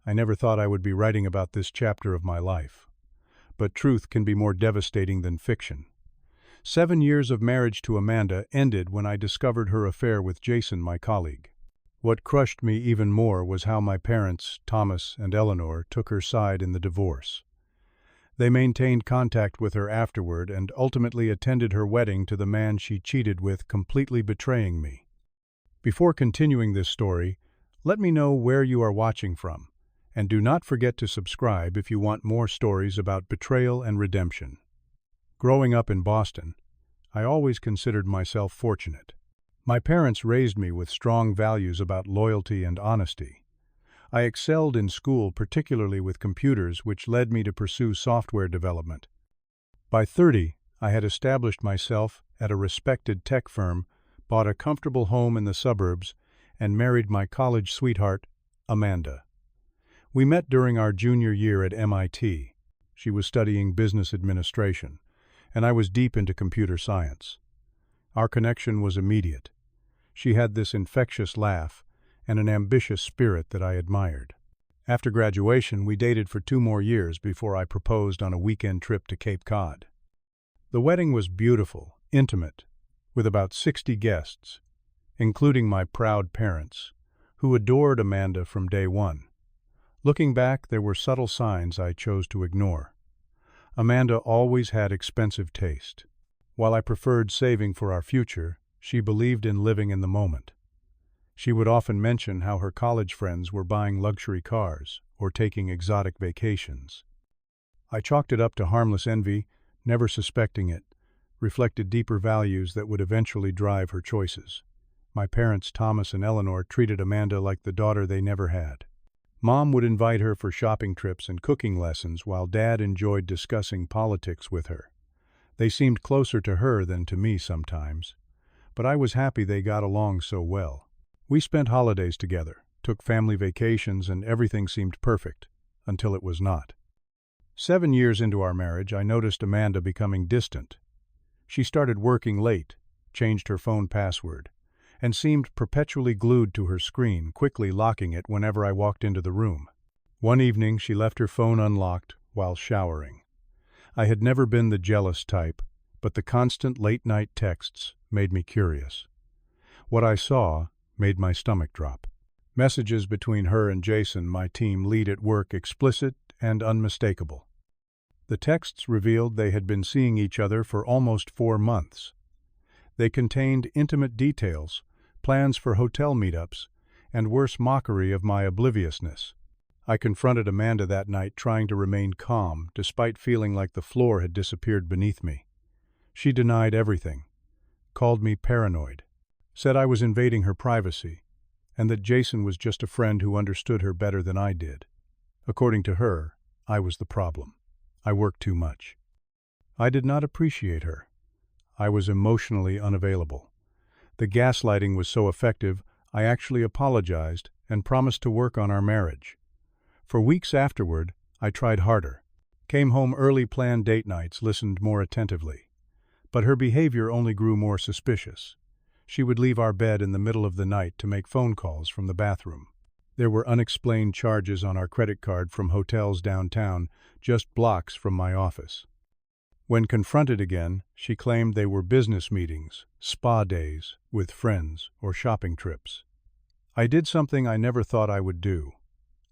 I never thought I would be writing about this chapter of my life. But truth can be more devastating than fiction. 7 years of marriage to Amanda ended when I discovered her affair with Jason, my colleague. What crushed me even more was how my parents, Thomas and Eleanor, took her side in the divorce. They maintained contact with her afterward and ultimately attended her wedding to the man she cheated with, completely betraying me. Before continuing this story, let me know where you are watching from, and do not forget to subscribe if you want more stories about betrayal and redemption. Growing up in Boston, I always considered myself fortunate. My parents raised me with strong values about loyalty and honesty. I excelled in school, particularly with computers, which led me to pursue software development. By 30, I had established myself at a respected tech firm, bought a comfortable home in the suburbs, and married my college sweetheart, Amanda. We met during our junior year at MIT. She was studying business administration, and I was deep into computer science. Our connection was immediate. She had this infectious laugh and an ambitious spirit that I admired. After graduation, we dated for 2 more years before I proposed on a weekend trip to Cape Cod. The wedding was beautiful, intimate, with about 60 guests, including my proud parents, who adored Amanda from day one. Looking back, there were subtle signs I chose to ignore. Amanda always had expensive taste. While I preferred saving for our future, she believed in living in the moment. She would often mention how her college friends were buying luxury cars or taking exotic vacations. I chalked it up to harmless envy, never suspecting it, reflected deeper values that would eventually drive her choices. My parents, Thomas and Eleanor, treated Amanda like the daughter they never had. Mom would invite her for shopping trips and cooking lessons, while Dad enjoyed discussing politics with her. They seemed closer to her than to me sometimes, but I was happy they got along so well. We spent holidays together, took family vacations, and everything seemed perfect, until it was not. 7 years into our marriage, I noticed Amanda becoming distant. She started working late, changed her phone password, and seemed perpetually glued to her screen, quickly locking it whenever I walked into the room. One evening, she left her phone unlocked while showering. I had never been the jealous type, but the constant late-night texts made me curious. What I saw made my stomach drop. Messages between her and Jason, my team lead at work, explicit and unmistakable. The texts revealed they had been seeing each other for almost 4 months. They contained intimate details, plans for hotel meetups, and worse, mockery of my obliviousness. I confronted Amanda that night, trying to remain calm, despite feeling like the floor had disappeared beneath me. She denied everything, called me paranoid, said I was invading her privacy, and that Jason was just a friend who understood her better than I did. According to her, I was the problem. I worked too much. I did not appreciate her. I was emotionally unavailable. The gaslighting was so effective, I actually apologized and promised to work on our marriage. For weeks afterward, I tried harder. Came home early, planned date nights, listened more attentively. But her behavior only grew more suspicious. She would leave our bed in the middle of the night to make phone calls from the bathroom. There were unexplained charges on our credit card from hotels downtown, just blocks from my office. When confronted again, she claimed they were business meetings, spa days, with friends, or shopping trips. I did something I never thought I would do.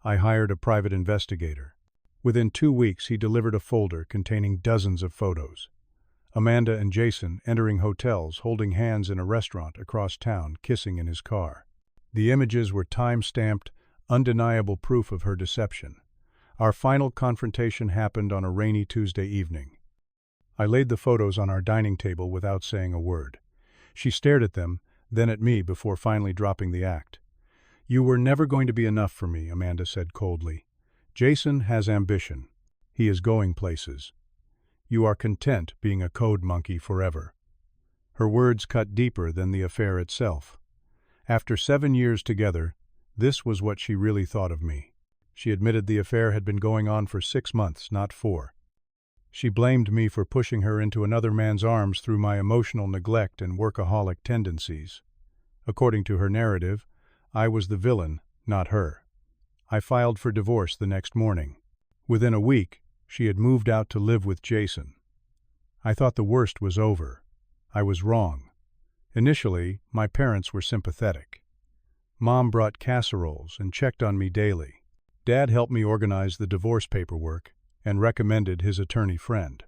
I hired a private investigator. Within 2 weeks, he delivered a folder containing dozens of photos. Amanda and Jason entering hotels, holding hands in a restaurant across town, kissing in his car. The images were time-stamped, undeniable proof of her deception. Our final confrontation happened on a rainy Tuesday evening. I laid the photos on our dining table without saying a word. She stared at them, then at me, before finally dropping the act. "You were never going to be enough for me," Amanda said coldly. "Jason has ambition. He is going places. You are content being a code monkey forever." Her words cut deeper than the affair itself. After 7 years together, this was what she really thought of me. She admitted the affair had been going on for 6 months, not 4. She blamed me for pushing her into another man's arms through my emotional neglect and workaholic tendencies. According to her narrative, I was the villain, not her. I filed for divorce the next morning. Within a week, she had moved out to live with Jason. I thought the worst was over. I was wrong. Initially, my parents were sympathetic. Mom brought casseroles and checked on me daily. Dad helped me organize the divorce paperwork and recommended his attorney friend.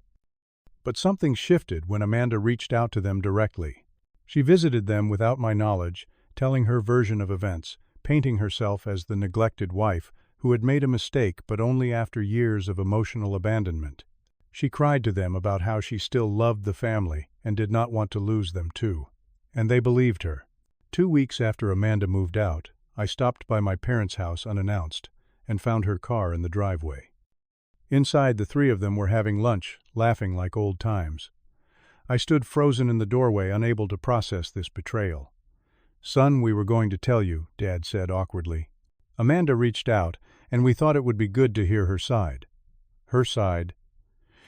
But something shifted when Amanda reached out to them directly. She visited them without my knowledge, telling her version of events, painting herself as the neglected wife who had made a mistake but only after years of emotional abandonment. She cried to them about how she still loved the family and did not want to lose them too. And they believed her. 2 weeks after Amanda moved out, I stopped by my parents' house unannounced and found her car in the driveway. Inside, the three of them were having lunch, laughing like old times. I stood frozen in the doorway, unable to process this betrayal. "Son, we were going to tell you," Dad said awkwardly. Amanda reached out, and we thought it would be good to hear her side. Her side?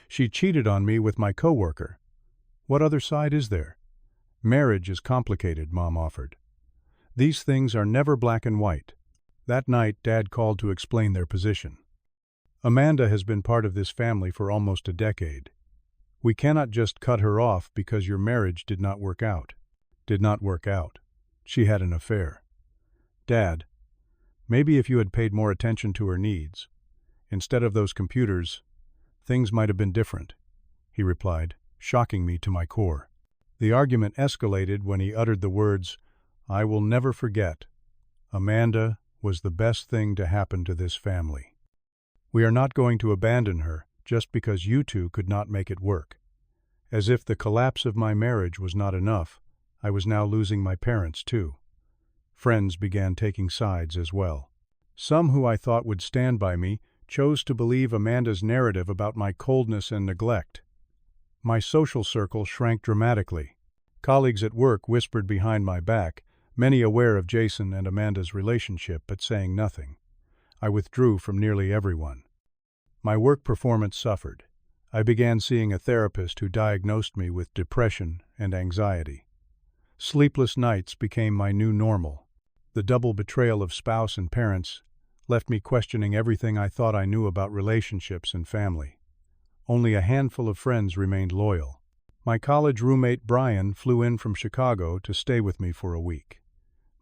She cheated on me with my coworker. What other side is there? Marriage is complicated, Mom offered. These things are never black and white. That night, Dad called to explain their position. Amanda has been part of this family for almost a decade. We cannot just cut her off because your marriage did not work out. Did not work out. She had an affair. Dad, maybe if you had paid more attention to her needs, instead of those computers, things might have been different, he replied, shocking me to my core. The argument escalated when he uttered the words, "I will never forget. Amanda was the best thing to happen to this family. We are not going to abandon her just because you two could not make it work." As if the collapse of my marriage was not enough, I was now losing my parents too. Friends began taking sides as well. Some who I thought would stand by me chose to believe Amanda's narrative about my coldness and neglect. My social circle shrank dramatically. Colleagues at work whispered behind my back, many aware of Jason and Amanda's relationship but saying nothing. I withdrew from nearly everyone. My work performance suffered. I began seeing a therapist who diagnosed me with depression and anxiety. Sleepless nights became my new normal. The double betrayal of spouse and parents left me questioning everything I thought I knew about relationships and family. Only a handful of friends remained loyal. My college roommate Brian flew in from Chicago to stay with me for a week.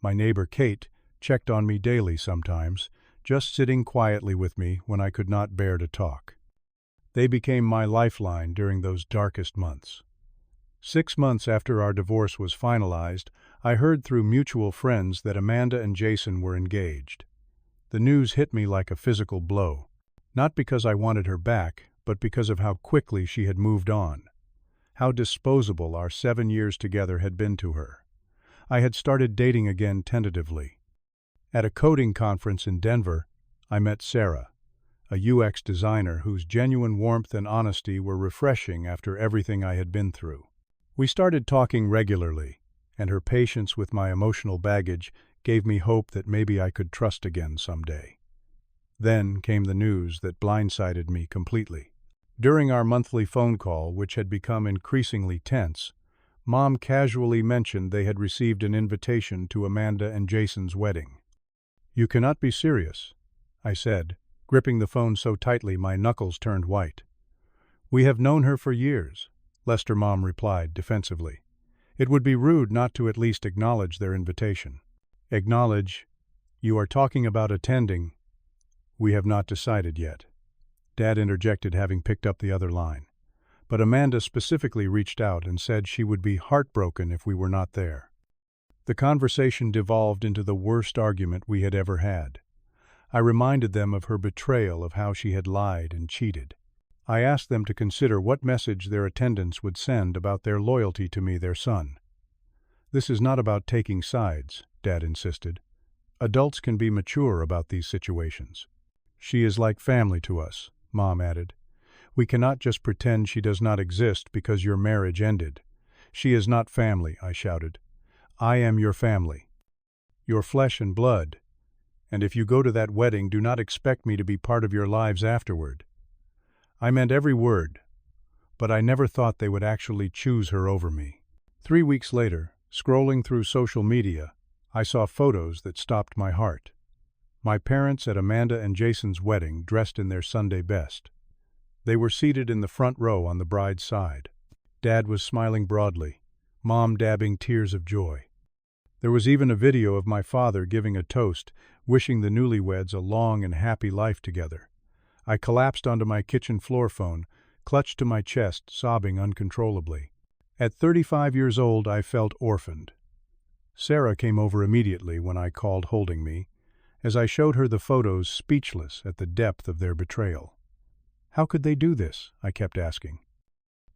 My neighbor Kate checked on me daily sometimes, just sitting quietly with me when I could not bear to talk. They became my lifeline during those darkest months. 6 months after our divorce was finalized, I heard through mutual friends that Amanda and Jason were engaged. The news hit me like a physical blow, not because I wanted her back, but because of how quickly she had moved on. How disposable our 7 years together had been to her. I had started dating again tentatively. At a coding conference in Denver, I met Sarah, a UX designer whose genuine warmth and honesty were refreshing after everything I had been through. We started talking regularly, and her patience with my emotional baggage gave me hope that maybe I could trust again someday. Then came the news that blindsided me completely. During our monthly phone call, which had become increasingly tense, Mom casually mentioned they had received an invitation to Amanda and Jason's wedding. "You cannot be serious," I said, gripping the phone so tightly my knuckles turned white. "We have known her for years," Lester Mom replied defensively. "It would be rude not to at least acknowledge their invitation." "Acknowledge? You are talking about attending." "We have not decided yet," Dad interjected, having picked up the other line. But Amanda specifically reached out and said she would be heartbroken if we were not there. The conversation devolved into the worst argument we had ever had. I reminded them of her betrayal, of how she had lied and cheated. I asked them to consider what message their attendance would send about their loyalty to me, their son. "This is not about taking sides," Dad insisted. "Adults can be mature about these situations." "She is like family to us," Mom added. "We cannot just pretend she does not exist because your marriage ended." "She is not family," I shouted. "I am your family. Your flesh and blood. And if you go to that wedding, do not expect me to be part of your lives afterward." I meant every word, but I never thought they would actually choose her over me. 3 weeks later, scrolling through social media, I saw photos that stopped my heart. My parents at Amanda and Jason's wedding, dressed in their Sunday best. They were seated in the front row on the bride's side. Dad was smiling broadly, Mom dabbing tears of joy. There was even a video of my father giving a toast, wishing the newlyweds a long and happy life together. I collapsed onto my kitchen floor phone, clutched to my chest, sobbing uncontrollably. At 35 years old, I felt orphaned. Sarah came over immediately when I called, holding me, as I showed her the photos, speechless at the depth of their betrayal. How could they do this? I kept asking.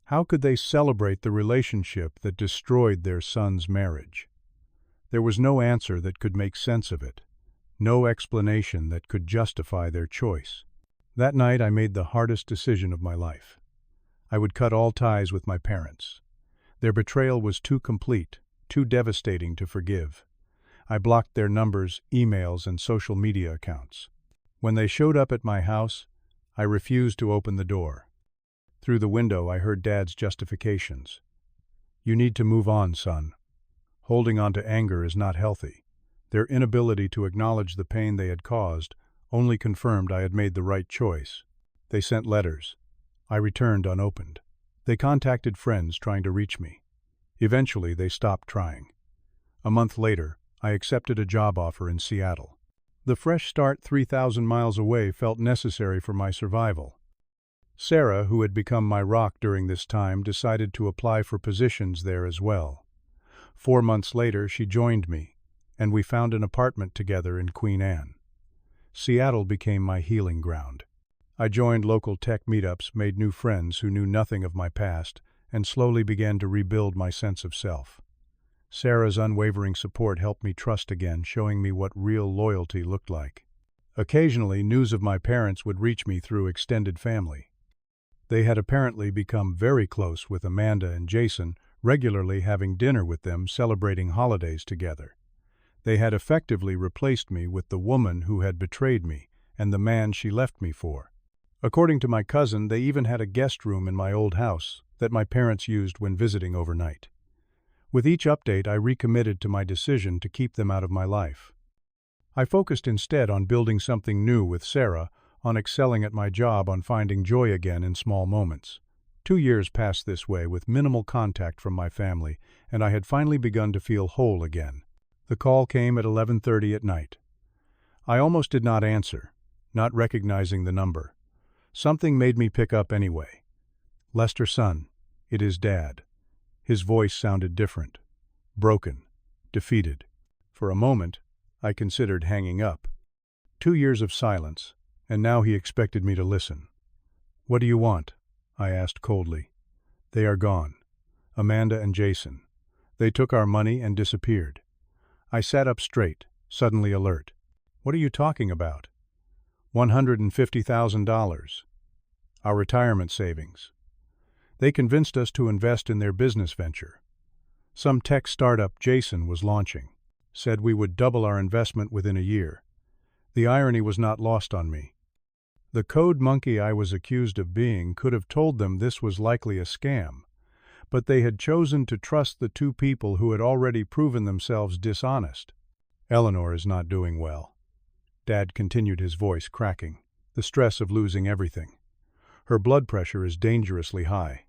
How could they celebrate the relationship that destroyed their son's marriage? There was no answer that could make sense of it, no explanation that could justify their choice. That night I made the hardest decision of my life. I would cut all ties with my parents. Their betrayal was too complete, too devastating to forgive. I blocked their numbers, emails, and social media accounts. When they showed up at my house, I refused to open the door. Through the window, I heard Dad's justifications. "You need to move on, son. Holding on to anger is not healthy." Their inability to acknowledge the pain they had caused only confirmed I had made the right choice. They sent letters. I returned unopened. They contacted friends trying to reach me. Eventually, they stopped trying. A month later, I accepted a job offer in Seattle. The fresh start 3,000 miles away felt necessary for my survival. Sarah, who had become my rock during this time, decided to apply for positions there as well. 4 months later, she joined me, and we found an apartment together in Queen Anne. Seattle became my healing ground. I joined local tech meetups, made new friends who knew nothing of my past, and slowly began to rebuild my sense of self. Sarah's unwavering support helped me trust again, showing me what real loyalty looked like. Occasionally, news of my parents would reach me through extended family. They had apparently become very close with Amanda and Jason, regularly having dinner with them, celebrating holidays together. They had effectively replaced me with the woman who had betrayed me and the man she left me for. According to my cousin, they even had a guest room in my old house that my parents used when visiting overnight. With each update, I recommitted to my decision to keep them out of my life. I focused instead on building something new with Sarah, on excelling at my job, on finding joy again in small moments. 2 years passed this way with minimal contact from my family, and I had finally begun to feel whole again. The call came at 11:30 at night. I almost did not answer, not recognizing the number. Something made me pick up anyway. "Lester, son, it is Dad." His voice sounded different, broken, defeated. For a moment, I considered hanging up. 2 years of silence, and now he expected me to listen. "What do you want?" I asked coldly. "They are gone. Amanda and Jason. They took our money and disappeared." I sat up straight, suddenly alert. "What are you talking about?" $150,000. Our retirement savings. They convinced us to invest in their business venture. Some tech startup Jason was launching. Said we would double our investment within a year. The irony was not lost on me. The code monkey I was accused of being could have told them this was likely a scam, but they had chosen to trust the two people who had already proven themselves dishonest. "Eleanor is not doing well." Dad continued, his voice cracking. "The stress of losing everything. Her blood pressure is dangerously high.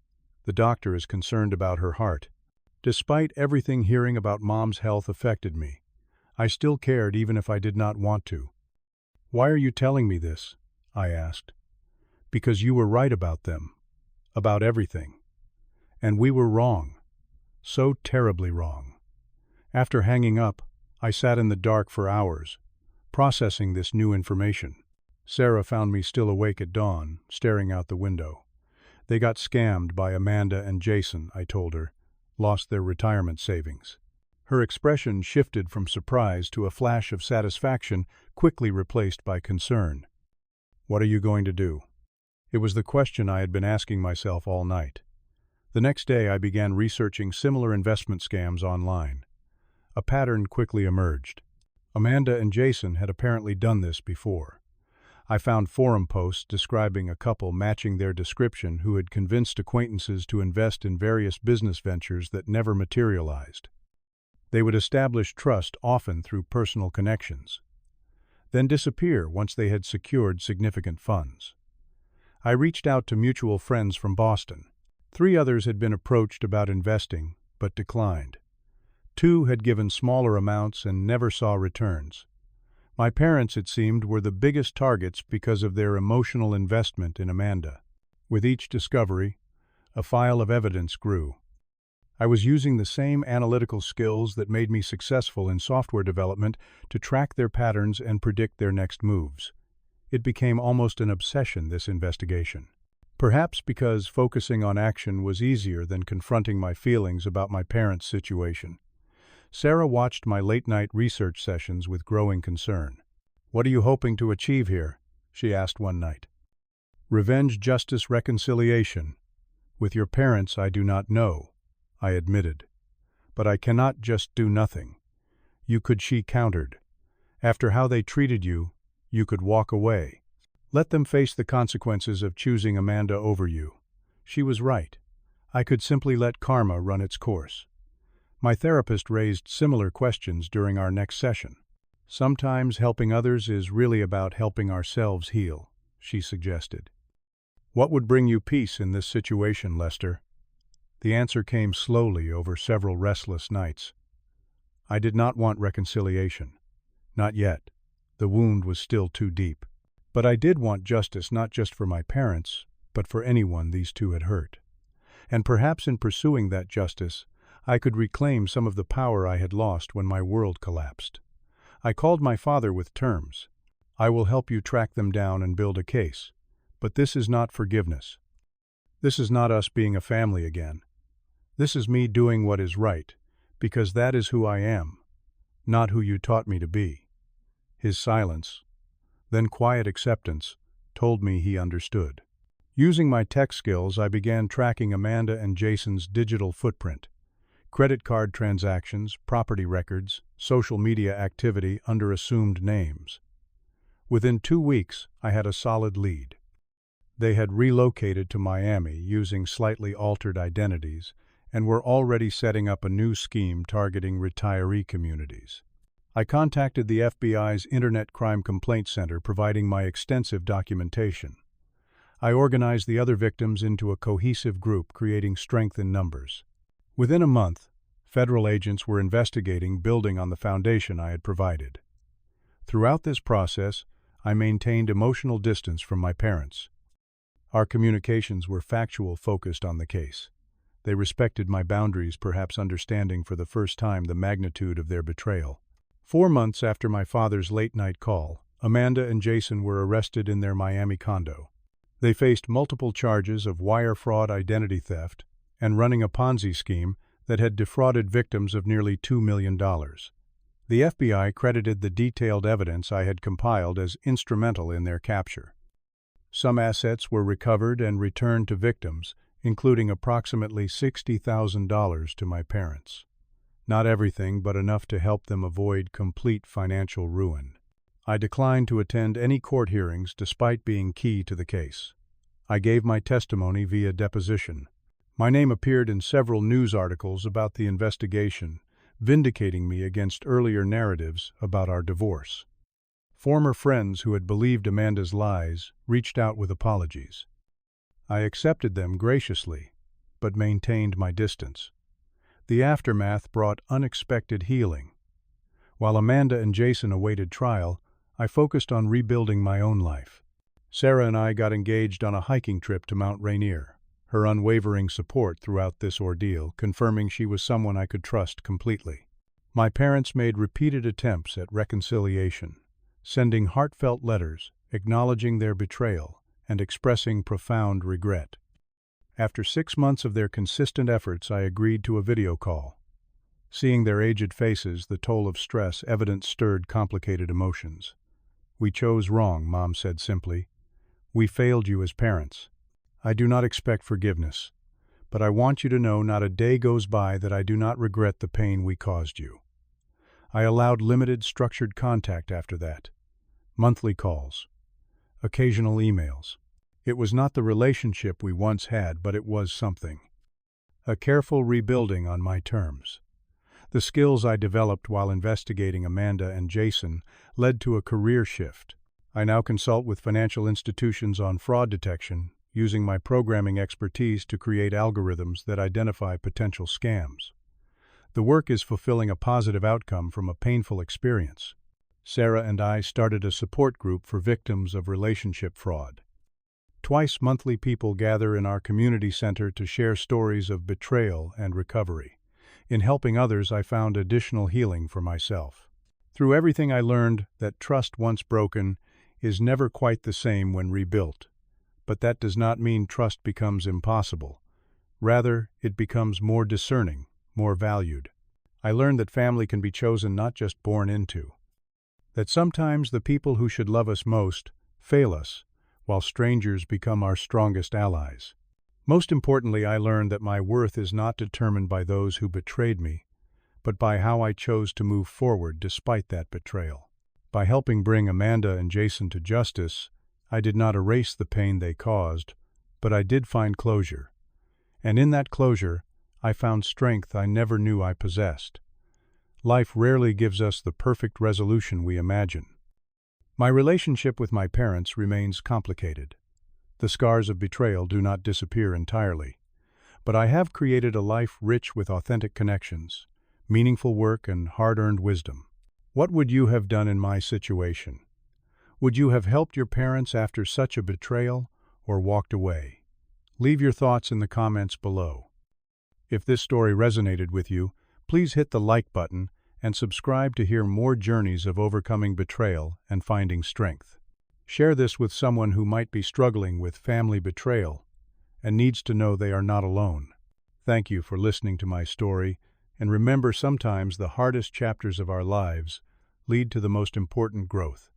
The doctor is concerned about her heart." Despite everything, hearing about Mom's health affected me. I still cared even if I did not want to. "Why are you telling me this?" I asked. "Because you were right about them. About everything. And we were wrong. So terribly wrong." After hanging up, I sat in the dark for hours, processing this new information. Sarah found me still awake at dawn, staring out the window. "They got scammed by Amanda and Jason," I told her. "Lost their retirement savings." Her expression shifted from surprise to a flash of satisfaction, quickly replaced by concern. "What are you going to do?" It was the question I had been asking myself all night. The next day I began researching similar investment scams online. A pattern quickly emerged. Amanda and Jason had apparently done this before. I found forum posts describing a couple matching their description who had convinced acquaintances to invest in various business ventures that never materialized. They would establish trust, often through personal connections. then disappear once they had secured significant funds. I reached out to mutual friends from Boston. 3 others had been approached about investing, but declined. 2 had given smaller amounts and never saw returns. My parents, it seemed, were the biggest targets because of their emotional investment in Amanda. With each discovery, a file of evidence grew. I was using the same analytical skills that made me successful in software development to track their patterns and predict their next moves. It became almost an obsession, this investigation. Perhaps because focusing on action was easier than confronting my feelings about my parents' situation. Sarah watched my late-night research sessions with growing concern. "What are you hoping to achieve here?" she asked one night. "Revenge, justice, reconciliation. With your parents I do not know," I admitted. "But I cannot just do nothing." She countered. "After how they treated you, you could walk away. Let them face the consequences of choosing Amanda over you." She was right. I could simply let karma run its course. My therapist raised similar questions during our next session. "Sometimes helping others is really about helping ourselves heal," she suggested. "What would bring you peace in this situation, Lester?" The answer came slowly over several restless nights. I did not want reconciliation. Not yet. The wound was still too deep. But I did want justice, not just for my parents, but for anyone these 2 had hurt. And perhaps in pursuing that justice, I could reclaim some of the power I had lost when my world collapsed. I called my father with terms. "I will help you track them down and build a case. But this is not forgiveness. This is not us being a family again. This is me doing what is right, because that is who I am, not who you taught me to be." His silence, then quiet acceptance, told me he understood. Using my tech skills, I began tracking Amanda and Jason's digital footprint. Credit card transactions, property records, social media activity under assumed names. Within 2 weeks, I had a solid lead. They had relocated to Miami using slightly altered identities and were already setting up a new scheme targeting retiree communities. I contacted the FBI's Internet Crime Complaint Center, providing my extensive documentation. I organized the other victims into a cohesive group, creating strength in numbers. Within a month, federal agents were investigating, building on the foundation I had provided. Throughout this process, I maintained emotional distance from my parents. Our communications were factual, focused on the case. They respected my boundaries, perhaps understanding for the first time the magnitude of their betrayal. 4 months after my father's late-night call, Amanda and Jason were arrested in their Miami condo. They faced multiple charges of wire fraud, identity theft, and running a Ponzi scheme that had defrauded victims of nearly $2 million. The FBI credited the detailed evidence I had compiled as instrumental in their capture. Some assets were recovered and returned to victims, including approximately $60,000 to my parents. Not everything, but enough to help them avoid complete financial ruin. I declined to attend any court hearings despite being key to the case. I gave my testimony via deposition. My name appeared in several news articles about the investigation, vindicating me against earlier narratives about our divorce. Former friends who had believed Amanda's lies reached out with apologies. I accepted them graciously, but maintained my distance. The aftermath brought unexpected healing. While Amanda and Jason awaited trial, I focused on rebuilding my own life. Sarah and I got engaged on a hiking trip to Mount Rainier, her unwavering support throughout this ordeal confirming she was someone I could trust completely. My parents made repeated attempts at reconciliation, sending heartfelt letters acknowledging their betrayal and expressing profound regret. After 6 months of their consistent efforts, I agreed to a video call. Seeing their aged faces, the toll of stress evident stirred complicated emotions. "We chose wrong," Mom said simply. "We failed you as parents. I do not expect forgiveness, but I want you to know not a day goes by that I do not regret the pain we caused you." I allowed limited, structured contact after that. Monthly calls. Occasional emails. It was not the relationship we once had, but it was something. A careful rebuilding on my terms. The skills I developed while investigating Amanda and Jason led to a career shift. I now consult with financial institutions on fraud detection, using my programming expertise to create algorithms that identify potential scams. The work is fulfilling a positive outcome from a painful experience. Sarah and I started a support group for victims of relationship fraud. Twice monthly, people gather in our community center to share stories of betrayal and recovery. In helping others, I found additional healing for myself. Through everything, I learned that trust once broken is never quite the same when rebuilt. But that does not mean trust becomes impossible. Rather, it becomes more discerning, more valued. I learned that family can be chosen, not just born into. That sometimes the people who should love us most fail us, while strangers become our strongest allies. Most importantly, I learned that my worth is not determined by those who betrayed me, but by how I chose to move forward despite that betrayal. By helping bring Amanda and Jason to justice, I did not erase the pain they caused, but I did find closure. And in that closure, I found strength I never knew I possessed. Life rarely gives us the perfect resolution we imagine. My relationship with my parents remains complicated. The scars of betrayal do not disappear entirely, but I have created a life rich with authentic connections, meaningful work, and hard-earned wisdom. What would you have done in my situation? Would you have helped your parents after such a betrayal, or walked away? Leave your thoughts in the comments below. If this story resonated with you, please hit the like button and subscribe to hear more journeys of overcoming betrayal and finding strength. Share this with someone who might be struggling with family betrayal and needs to know they are not alone. Thank you for listening to my story, and remember, sometimes the hardest chapters of our lives lead to the most important growth.